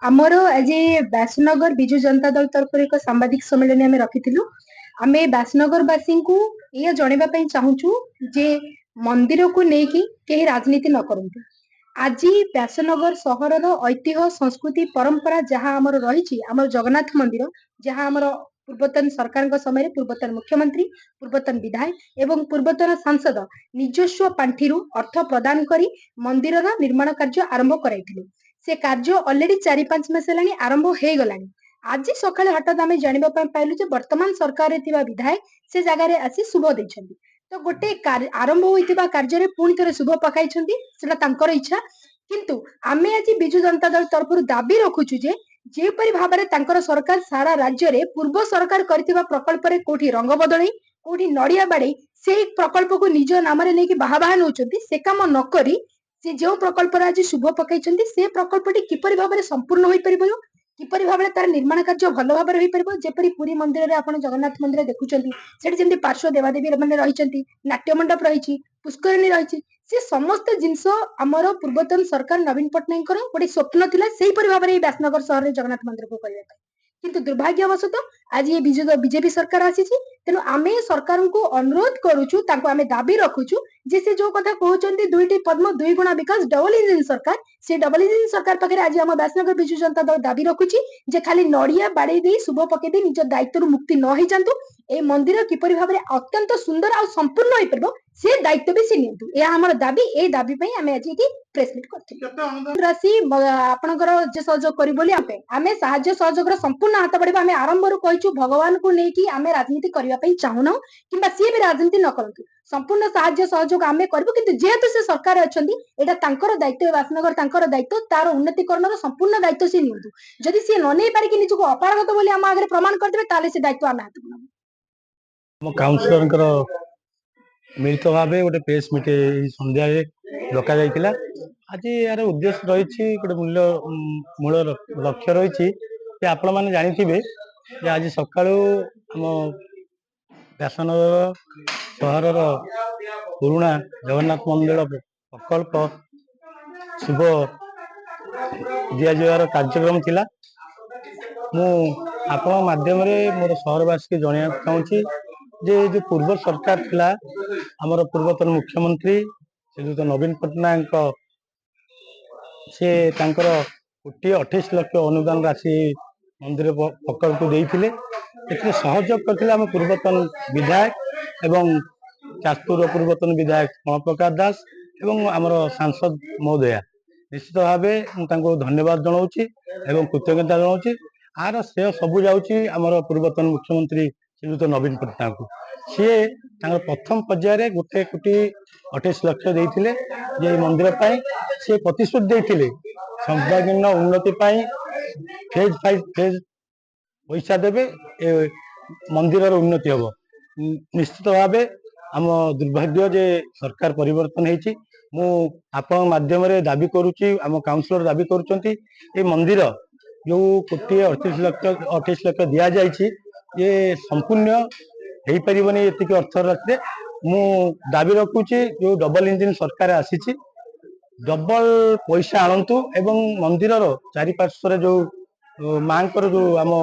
ଆମର ଆଜି ବ୍ୟାସନଗର ବିଜୁ जनता दल तरफ एक सांबादिक सम्मेलन आम रखी आम ବ୍ୟାସନଗର ବାସୀଙ୍କୁ यह जनवा चाहूँ जे मंदिर को लेकिन कहीं राजनीति न करते। आज व्यासनगर सहर ऐतिह्य संस्कृति परंपरा जहाँ आमर रही आम जगन्नाथ मंदिर जहाँ आमर पूर्वतन सरकार समय पूर्वतन मुख्यमंत्री पूर्वतन विधायक एवं पूर्वतन सांसद निजस्व पांठि अर्थ प्रदान कर मंदिर निर्माण कार्य आरंभ कराइथिले। से कार्य ऑलरेडी 4-5 मास हेलानी आरंभ हो गलानी। आज सकाळे हठात आम जानिबा पाइलु जे वर्तमान सरकार थिबा विधायक से जगह रे आसी शुभ दैछन्ती। तो गोटे आरंभ होइतिबा कार्य रे पुणी थरे शुभ पकाइछन्ती सेटा तांकर इच्छा। किंतु आमे आज बिजु जनता दल तरफ दाबी रखुछु जे जेपरि भाबरे तांकर सरकार सारा राज्य रे पूर्व सरकार करथिबा प्रकल्प रे कोठी रंग बदलै कोठी नडिया बाडै से प्रकल्प को निज नाम रे लेकि बाहा नउछन्ती से काम न करी से जो प्रकल्प आज शुभ पकाइछन्ती से प्रकल्पटी किपरि भाबरे संपूर्ण होई परिबो किपरि भाबरे तार निर्माण कार्य भलो भाबरे होई परिबो। जेपरि पुरी मंदिर रे आपण जगन्नाथ मंदिर देखुछन्ती सेठी जेंति पार्श्व देवादेवी माने रहिछन्ती नाट्य मंडप रहिछि पुष्करणी रहिछि से समस्त जिंस हमर पूर्वतन सरकार नवीन पटनायक गोटे स्वप्न थिला सेही परि भाबरे व्यासनगर शहर रे जगन्नाथ मंदिर को करिया किंतु दुर्भाग्यवशत आज ये बीजेपी सरकार आसी तेणु आम सरकार को अनुरोध करुचु आम दाबी रखुचु जे से जो कथा कहते दुईटी पद्म दुई गुणा विकास डबल इंजिन सरकार से डबल इंजिन सरकार पाखे आज आम व्यासनगर बिजु जनता दल दाबी रखुची जे खाली नड़िया बाड़े दे शुभ पकई निज दायित्व मुक्ति न हो जातु ए मंदिर किपरि भाबरे अत्यंत सुंदर आ संपूर्ण हो पार से दायित्व भी से नियंतु यह हमर दाबी ए दाबी पई आमे आज की प्रेस मीट करथिलु। राशि आपनकर जे सहयोग करी बोली आमे सहाय्य सहयोग संपूर्ण हाथ बढ़िबा आमे आरंभ रु कहिछु भगवान को लेकी आमे राजनीति करबा पई चाहुना किंबा सी भी राजनीति न करंतु संपूर्ण सहाय्य सहयोग आमे करबो किंतु जेहेतु से सरकार अछंती एटा तांकर दायित्व व्यासनगर तांकर दायित्व तार उन्नतिकरण संपूर्ण दायित्व से नियंतु जदि से न नै पारि कि निजको अपारगत बोली हम आगे प्रमाण करदेबे ताले से दायित्व आमे हाथ हम काउंसिलर मिलित भाव गोटे प्रेस मीट संध्या डका जाइला। आज यार उद्देश्य रही गोटे मूल लक्ष्य रही आपण मैंने जानी आज सका आम व्यासनगर सहर पुराणा जगन्नाथ मंदिर प्रकल्प शुभ दिजार कार्यक्रम थिला। मु आपण माध्यम मोर सहरवासी जनवा चाहूँगी जे जो पूर्व सरकार थिला हमर पूर्वतन मुख्यमंत्री श्रीयुत नवीन पटनायक से तांकर 128 लाख अनुदान राशि मंदिर प्रकल्प देइथिले। एते सहयोग करथिले हम पूर्वतन विधायक एवं चाषपुर पूर्वतन विधायक प्रकाश दास एवं हमर सांसद महोदया निश्चित भाव धन्यवाद जनाऊँगी एवं कृतज्ञता जनाऊँगी। आर श्रेय सबू जाऊँगी हमर पूर्वतन मुख्यमंत्री श्रीयुत नवीन पटनायक सी प्रथम पर्यायर 1,28 लाख देते जे मंदिर सी प्रतिश्रुति देते सर्वांगीन उन्नति फेज 5 फेज पैसा देवे मंदिर उन्नति हम निश्चित भाव आम दुर्भाग्य जे सरकार परिवर्तन होती आपण माध्यम दाबी करुच्ची आम काउंसिलर दाबी करुँच मंदिर जो 1,28 लाख दि जाए ये संपूर्ण हो पारनि ये अर्थ राशि मु दाबी रखुची जो डबल इंजिन सरकार आसी डबल पैसा आणतु एवं मंदिर चारिपार्श्वर जो माँ जो आम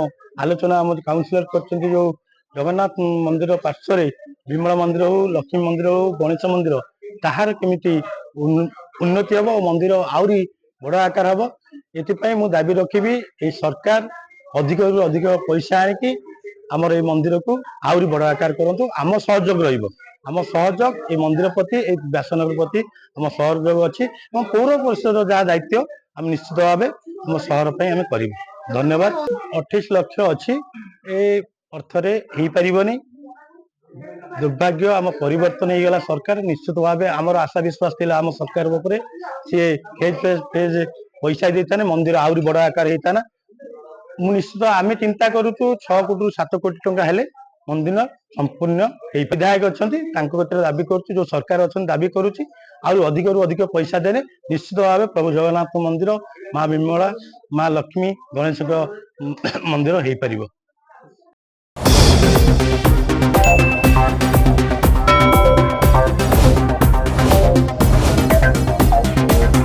आलोचना आम काउंसिलर कर जो जगन्नाथ मंदिर पार्श्व विमला मंदिर हो लक्ष्मी मंदिर हो गणेश मंदिर ताहार केमिति उन्नति हम मंदिर आहरी बड़ आकार हम ये मु दाबी रखी सरकार अधिक रु अधिक पैसा आनिकी आमर ये मंदिर को आहरी बड़ आकार करूँ आम सहयोग रम सहयोग ये मंदिर प्रति व्यासनगर प्रति आम सहयोग अच्छी पौर परिषद जहाँ दायित्व आम निश्चित भाव आम सहर पर आम कर धन्यवाद। 28 लाख अच्छी ए अर्थरे हो पारनि दुर्भाग्य आम परिवर्तन होगा सरकार निश्चित भाव आमर आशा विश्वास थी आम सरकार सी फेज फेज पैसा देता मंदिर आहरी बड़ आकार होता निश्चित आम चिंता करुचु 6 कोटी रु 7 कोटी टंका हेले मंदिर संपूर्ण विधायक अच्छा दाबी करुच्ची जो सरकार अच्छा दाबी करुच्ची अधिक रु अधिक पैसा देने निश्चित भाव प्रभु जगन्नाथ मंदिर माँ विमला माँ लक्ष्मी गणेश मंदिर हो पार।